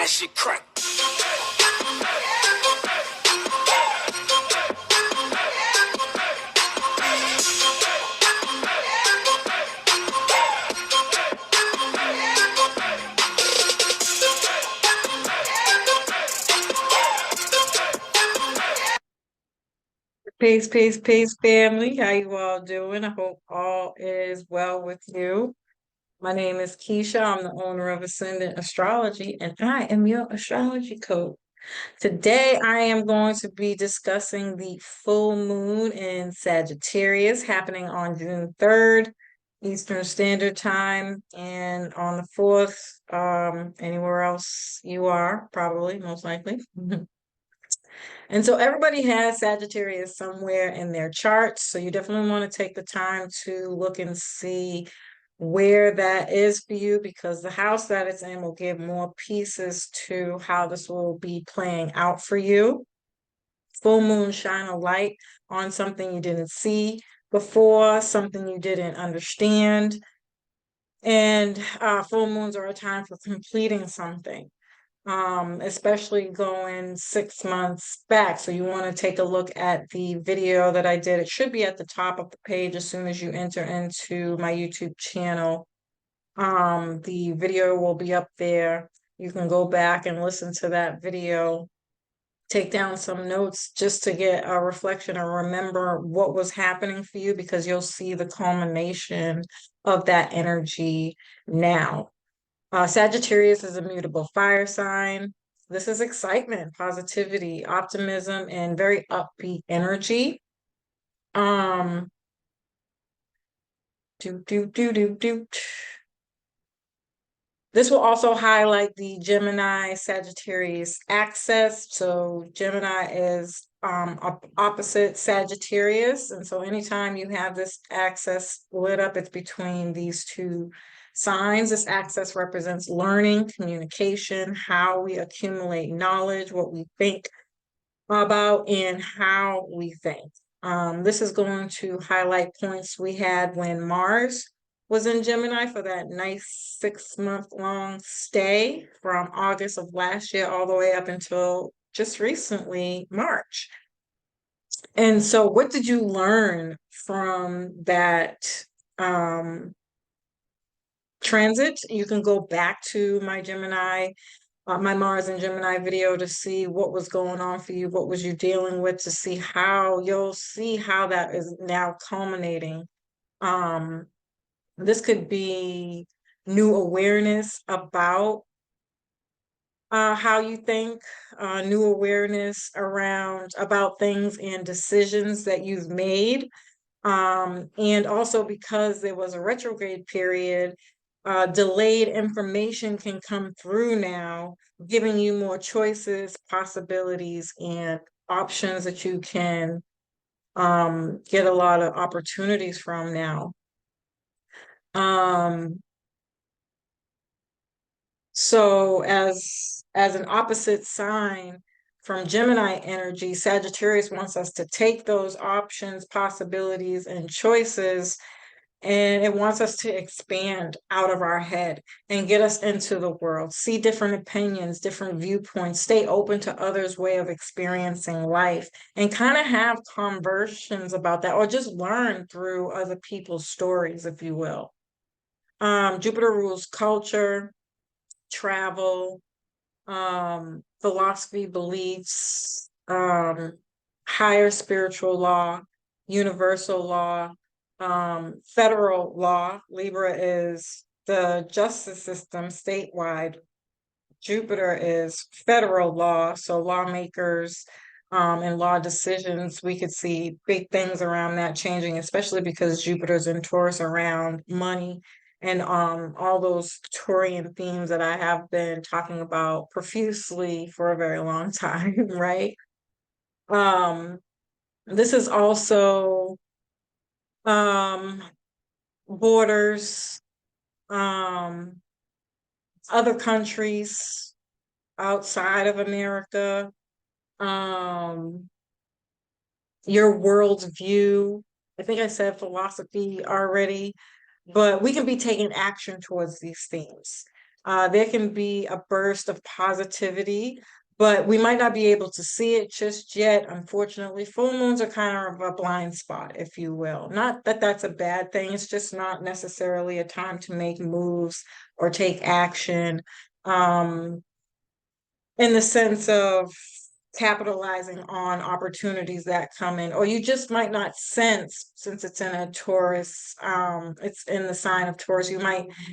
that shit crack. Peace, family. How you all doing? I hope all is well with you. My name is Keisha. I'm the owner of Ascendant Astrology, and I am your astrology coach. Today, I am going to be discussing the full moon in Sagittarius happening on June 3rd, Eastern Standard Time, and on the 4th, anywhere else you are, probably, most likely. And so everybody has Sagittarius somewhere in their charts. So you definitely want to take the time to look and see where that is for you, because the house that it's in will give more pieces to how this will be playing out for you. Full moon shine a light on something you didn't see before, something you didn't understand. And full moons are a time for completing something, especially going 6 months back. So you want to take a look at the video that I did. It should be at the top of the page as soon as you enter into my YouTube channel. The video will be up there. You can go back and listen to that video, take down some notes just to get a reflection or remember what was happening for you, because you'll see the culmination of that energy now. Sagittarius is a mutable fire sign. This is excitement, positivity, optimism, and very upbeat energy. Um, do, do, do, do, do. This will also highlight the Gemini Sagittarius axis. So Gemini is opposite Sagittarius. And so anytime you have this axis lit up, it's between these two signs. This axis represents learning, communication, how we accumulate knowledge, what we think about, and how we think. This is going to highlight points we had when Mars was in Gemini for that nice 6 month long stay from August of last year all the way up until just recently, March. And so what did you learn from that transit? You can go back to my my Mars and Gemini video to see what was going on for you, what was you dealing with, to see how you'll see how that is now culminating. This could be new awareness about how you think, new awareness around about things and decisions that you've made. And also because there was a retrograde period, delayed information can come through now, giving you more choices, possibilities, and options that you can get a lot of opportunities from now. So as an opposite sign from Gemini energy, Sagittarius wants us to take those options, possibilities, and choices, and it wants us to expand out of our head and get us into the world, see different opinions, different viewpoints, stay open to others' way of experiencing life, and kind of have conversations about that, or just learn through other people's stories, if you will. Jupiter rules culture, travel, philosophy, beliefs, higher spiritual law, universal law, federal law. Libra is the justice system statewide. Jupiter is federal law, so lawmakers and law decisions. We could see big things around that changing, especially because Jupiter's in Taurus around money and all those Taurian themes that I have been talking about profusely for a very long time, right? This is also borders, other countries outside of America, your world's view. I think I said philosophy already, but we can be taking action towards these themes. There can be a burst of positivity, but we might not be able to see it just yet. Unfortunately, full moons are kind of a blind spot, if you will. Not that that's a bad thing, it's just not necessarily a time to make moves or take action. Um, in the sense of capitalizing on opportunities that come in, or you just might not sense, since it's in a Taurus, it's in the sign of Taurus,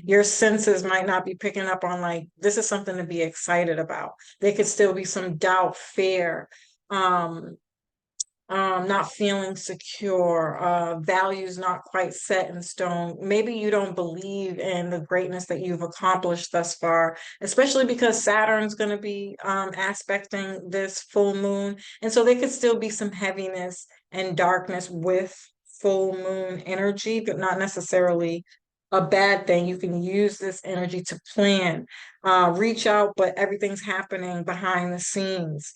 your senses might not be picking up on like this is something to be excited about. There could still be some doubt, fear, um, not feeling secure, values not quite set in stone. Maybe you don't believe in the greatness that you've accomplished thus far, especially because Saturn's going to be aspecting this full moon. And so there could still be some heaviness and darkness with full moon energy, but not necessarily a bad thing. You can use this energy to plan, reach out, but everything's happening behind the scenes.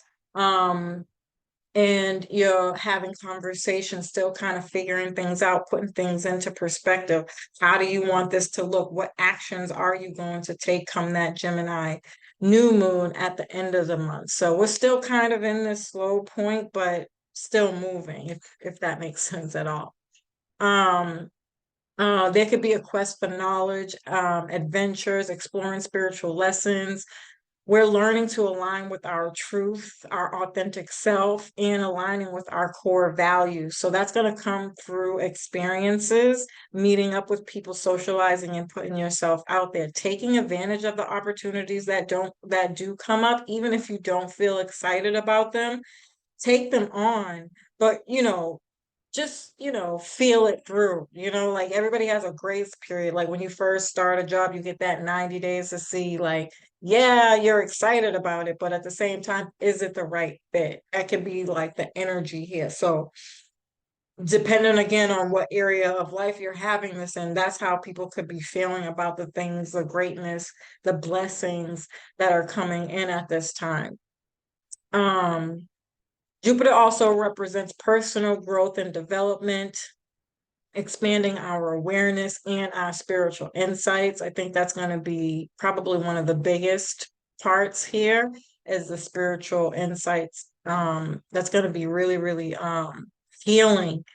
And you're having conversations, still kind of figuring things out, putting things into perspective. How do you want this to look? What actions are you going to take come that Gemini new moon at the end of the month? So we're still kind of in this slow point, but still moving, if that makes sense at all. Um, there could be a quest for knowledge, adventures, exploring spiritual lessons. We're learning to align with our truth, our authentic self, and aligning with our core values. So that's going to come through experiences, meeting up with people, socializing, and putting yourself out there, taking advantage of the opportunities that do come up, even if you don't feel excited about them. Take them on, but just feel it through. Like everybody has a grace period. Like when you first start a job, you get that 90 days to see, like, yeah, you're excited about it, but at the same time, is it the right fit? That could be like the energy here. So depending again on what area of life you're having this in, that's how people could be feeling about the things, the greatness, the blessings that are coming in at this time. um Jupiter also represents personal growth and development, expanding our awareness and our spiritual insights. I think that's going to be probably one of the biggest parts here is the spiritual insights. That's going to be really, really healing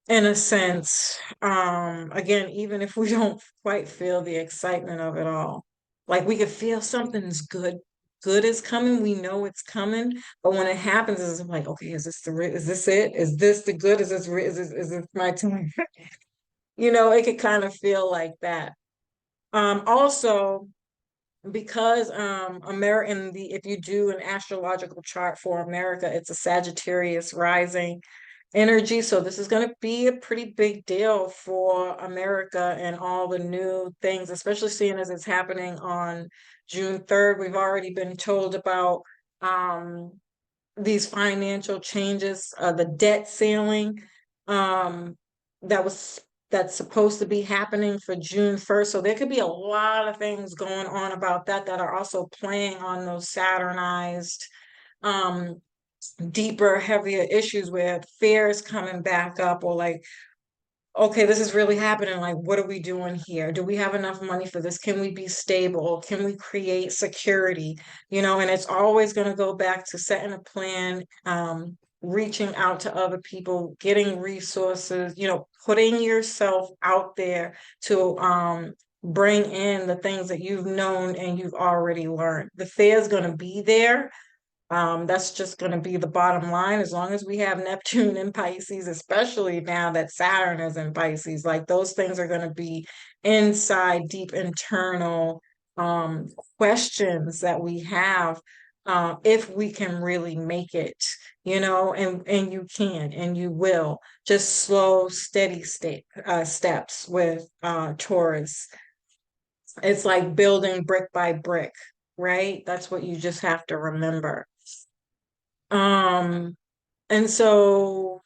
in a sense. Again, even if we don't quite feel the excitement of it all, like we could feel something's good is coming. We know it's coming, but when it happens, it's like, okay, is this it? Is this the good? Is this my time? It could kind of feel like that. Also, because American, the if you do an astrological chart for America, it's a Sagittarius rising energy. So this is going to be a pretty big deal for America and all the new things, especially seeing as it's happening on June 3rd. We've already been told about um, these financial changes, the debt ceiling um, that was that's supposed to be happening for June 1st. So there could be a lot of things going on about that are also playing on those Saturnized um deeper, heavier issues where fear is coming back up, or like, okay, this is really happening. Like, what are we doing here? Do we have enough money for this? Can we be stable? Can we create security? And it's always going to go back to setting a plan, reaching out to other people, getting resources, putting yourself out there to bring in the things that you've known and you've already learned. The fear is going to be there. That's just going to be the bottom line. As long as we have Neptune in Pisces, especially now that Saturn is in Pisces, like those things are going to be inside, deep internal um, questions that we have, if we can really make it, and you can and you will. Just slow, steady steps with Taurus. It's like building brick by brick, right? That's what you just have to remember. Um, and so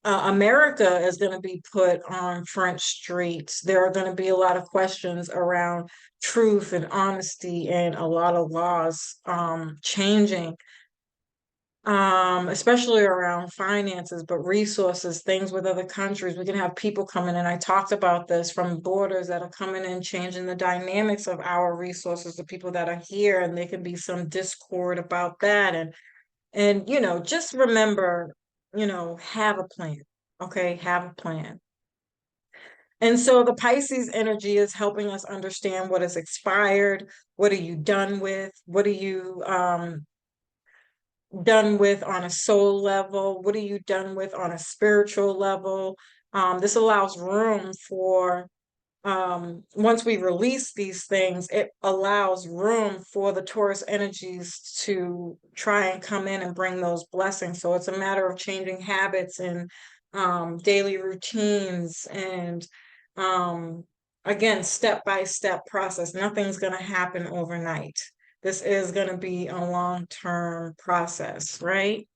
America is going to be put on front streets. There are going to be a lot of questions around truth and honesty and a lot of laws changing. especially around finances, but resources, things with other countries. We can have people coming in. I talked about this from borders that are coming in, changing the dynamics of our resources, the people that are here, and there can be some discord about that. And just remember, have a plan. Okay, have a plan. And so the Pisces energy is helping us understand what is expired, what are you done with, what are you done with on a soul level? What are you done with on a spiritual level? This allows room for, once we release these things, it allows room for the Taurus energies to try and come in and bring those blessings. So it's a matter of changing habits and daily routines and again, step by step process. Nothing's going to happen overnight. This is going to be a long-term process, right?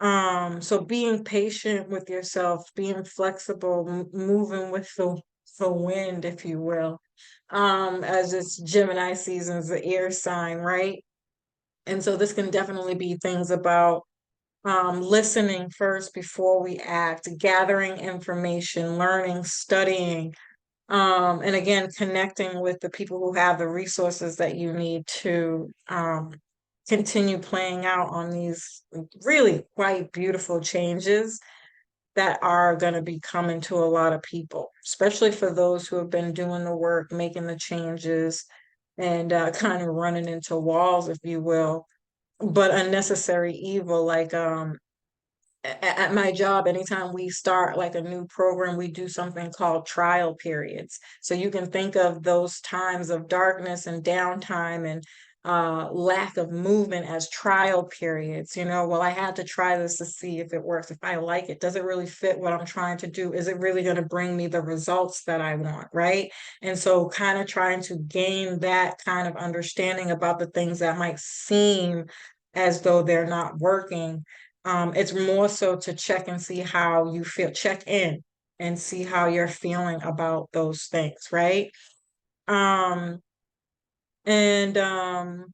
So being patient with yourself, being flexible, moving with the wind, if you will. As it's Gemini season's the air sign, right? And so this can definitely be things about listening first before we act, gathering information, learning, studying, and again, connecting with the people who have the resources that you need to continue playing out on these really quite beautiful changes that are going to be coming to a lot of people, especially for those who have been doing the work, making the changes, and kind of running into walls, if you will, but unnecessary evil, like at my job, anytime we start like a new program, we do something called trial periods. So you can think of those times of darkness and downtime and lack of movement as trial periods. Well, I had to try this to see if it works. If I like it, does it really fit what I'm trying to do? Is it really going to bring me the results that I want? Right. And so, kind of trying to gain that kind of understanding about the things that might seem as though they're not working. It's more so to check and see how you feel, check in and see how you're feeling about those things, right? Um, and and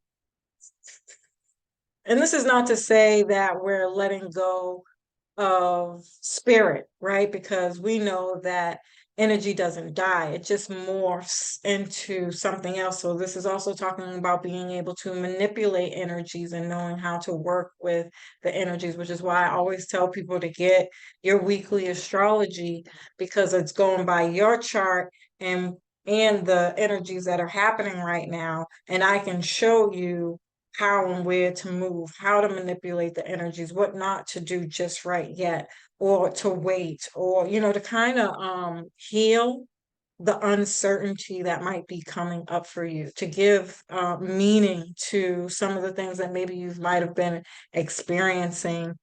this is not to say that we're letting go of spirit, right? Because we know that energy doesn't die, it just morphs into something else. So, this is also talking about being able to manipulate energies and knowing how to work with the energies, which is why I always tell people to get your weekly astrology because it's going by your chart and the energies that are happening right now. And I can show you how and where to move, how to manipulate the energies, what not to do just right yet, or to wait, or to kind of heal the uncertainty that might be coming up for you, to give meaning to some of the things that maybe you might have been experiencing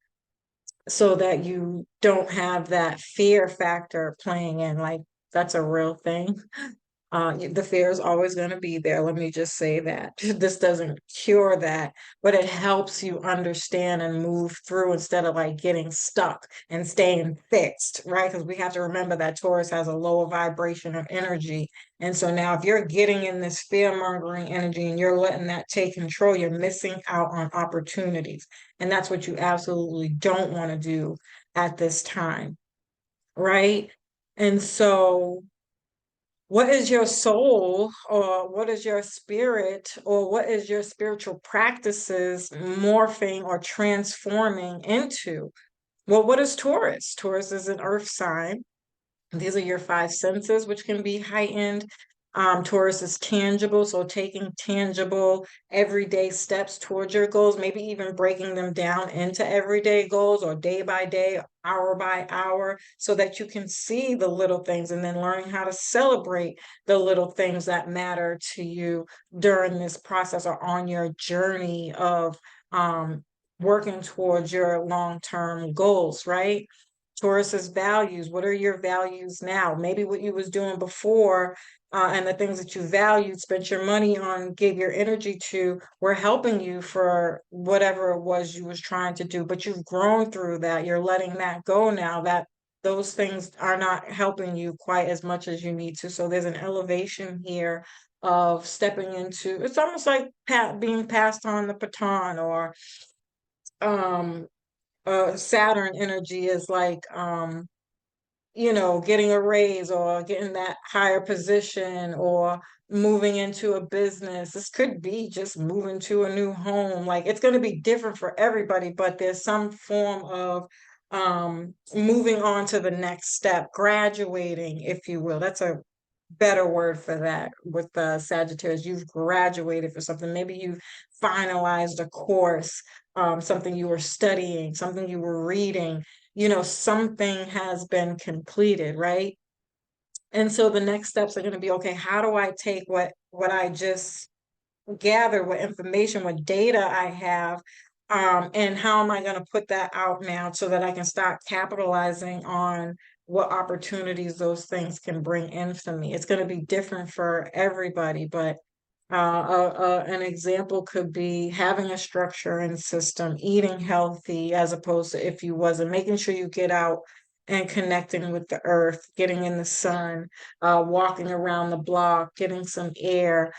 so that you don't have that fear factor playing in. Like, that's a real thing. The fear is always going to be there. Let me just say that. This doesn't cure that, but it helps you understand and move through instead of like getting stuck and staying fixed, right? Because we have to remember that Taurus has a lower vibration of energy. And so now, if you're getting in this fear mongering energy and you're letting that take control, you're missing out on opportunities. And that's what you absolutely don't want to do at this time, right? And so, what is your soul, or what is your spirit, or what is your spiritual practices morphing or transforming into? Well, what is Taurus? Taurus is an earth sign. These are your five senses, which can be heightened. Taurus is tangible, so taking tangible everyday steps towards your goals, maybe even breaking them down into everyday goals or day by day, hour by hour, so that you can see the little things and then learning how to celebrate the little things that matter to you during this process or on your journey of working towards your long-term goals, right? Taurus's values. What are your values now? Maybe what you was doing before, and the things that you valued, spent your money on, gave your energy to, were helping you for whatever it was you was trying to do. But you've grown through that. You're letting that go now. That those things are not helping you quite as much as you need to. So there's an elevation here of stepping into. It's almost like being passed on the baton, or um Saturn energy is like getting a raise or getting that higher position or moving into a business. This could be just moving to a new home. Like it's going to be different for everybody, but there's some form of moving on to the next step, graduating, if you will. That's a better word for that with the Sagittarius. You've graduated for something. Maybe you've finalized a course, something you were studying, something you were reading, something has been completed, right? And so the next steps are going to be, okay, how do I take what I just gather, what information, what data I have, and how am I going to put that out now so that I can start capitalizing on what opportunities those things can bring in for me. It's going to be different for everybody, but an example could be having a structure and system, eating healthy as opposed to if you wasn't, making sure you get out and connecting with the earth, getting in the sun, walking around the block, getting some air,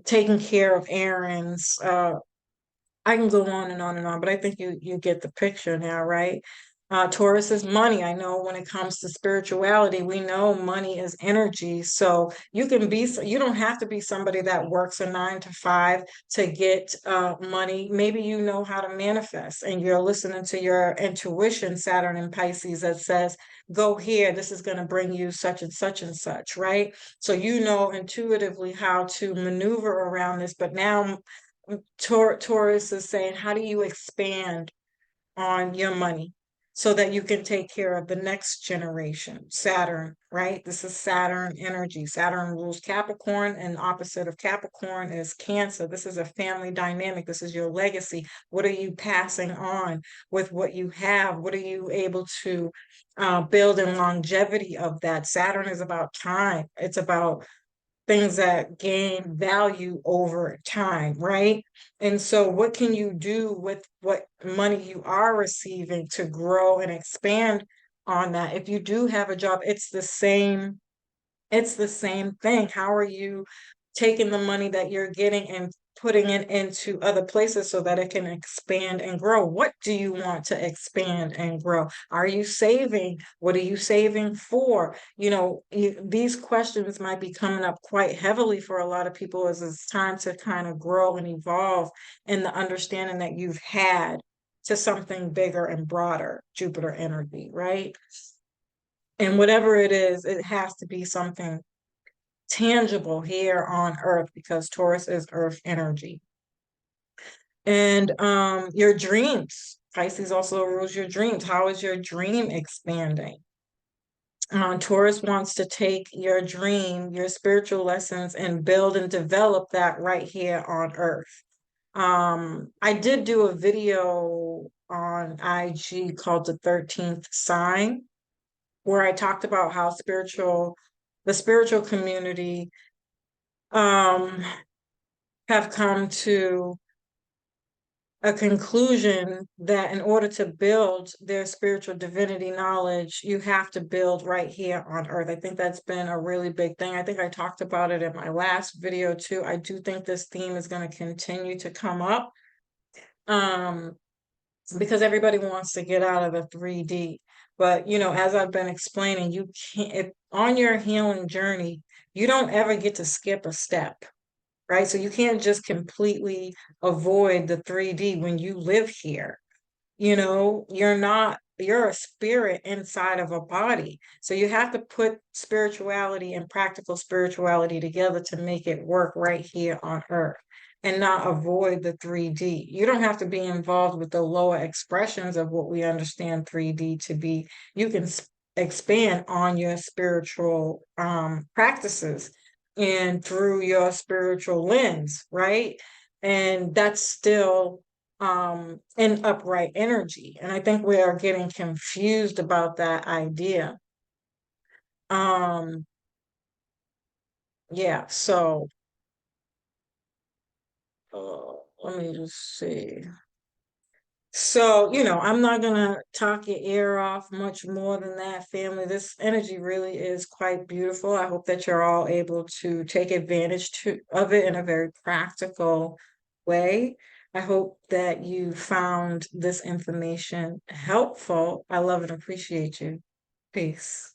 taking care of errands. I can go on and on and on, but I think you get the picture now, right? Taurus is money. I know when it comes to spirituality, we know money is energy. So you don't have to be somebody that works a 9 to 5 to get money. Maybe you know how to manifest and you're listening to your intuition, Saturn and Pisces, that says, go here, this is going to bring you such and such, right? So you know intuitively how to maneuver around this, but now Taurus is saying, how do you expand on your money so that you can take care of the next generation? Saturn, right? This is Saturn energy. Saturn rules Capricorn, and opposite of Capricorn is Cancer. This is a family dynamic. This is your legacy. What are you passing on with what you have? What are you able to build in longevity of that? Saturn is about time. It's about things that gain value over time, right? And so, what can you do with what money you are receiving to grow and expand on that? If you do have a job, it's the same thing. How are you taking the money that you're getting and putting it into other places so that it can expand and grow? What do you want to expand and grow? Are you saving? What are you saving for? These questions might be coming up quite heavily for a lot of people as it's time to kind of grow and evolve in the understanding that you've had to something bigger and broader, Jupiter energy, right? And whatever it is, it has to be something tangible here on Earth because Taurus is Earth energy. And your dreams. Pisces also rules your dreams. How is your dream expanding? Taurus wants to take your dream, your spiritual lessons, and build and develop that right here on Earth. I did do a video on IG called The 13th Sign, where I talked about how the spiritual community um, have come to a conclusion that in order to build their spiritual divinity knowledge, you have to build right here on Earth. I think that's been a really big thing. I think I talked about it in my last video too. I do think this theme is going to continue to come up because everybody wants to get out of the 3D. But as I've been explaining, you can't, if on your healing journey, you don't ever get to skip a step, right? So you can't just completely avoid the 3D when you live here. You're a spirit inside of a body. So you have to put spirituality and practical spirituality together to make it work right here on Earth and not avoid the 3D. You don't have to be involved with the lower expressions of what we understand 3D to be. You can expand on your spiritual practices and through your spiritual lens, right? And that's still an upright energy. And I think we are getting confused about that idea. Um, yeah, so let me just see. So, I'm not gonna talk your ear off much more than that, family. This energy really is quite beautiful. I hope that you're all able to take advantage of it in a very practical way. I hope that you found this information helpful. I love and appreciate you. Peace.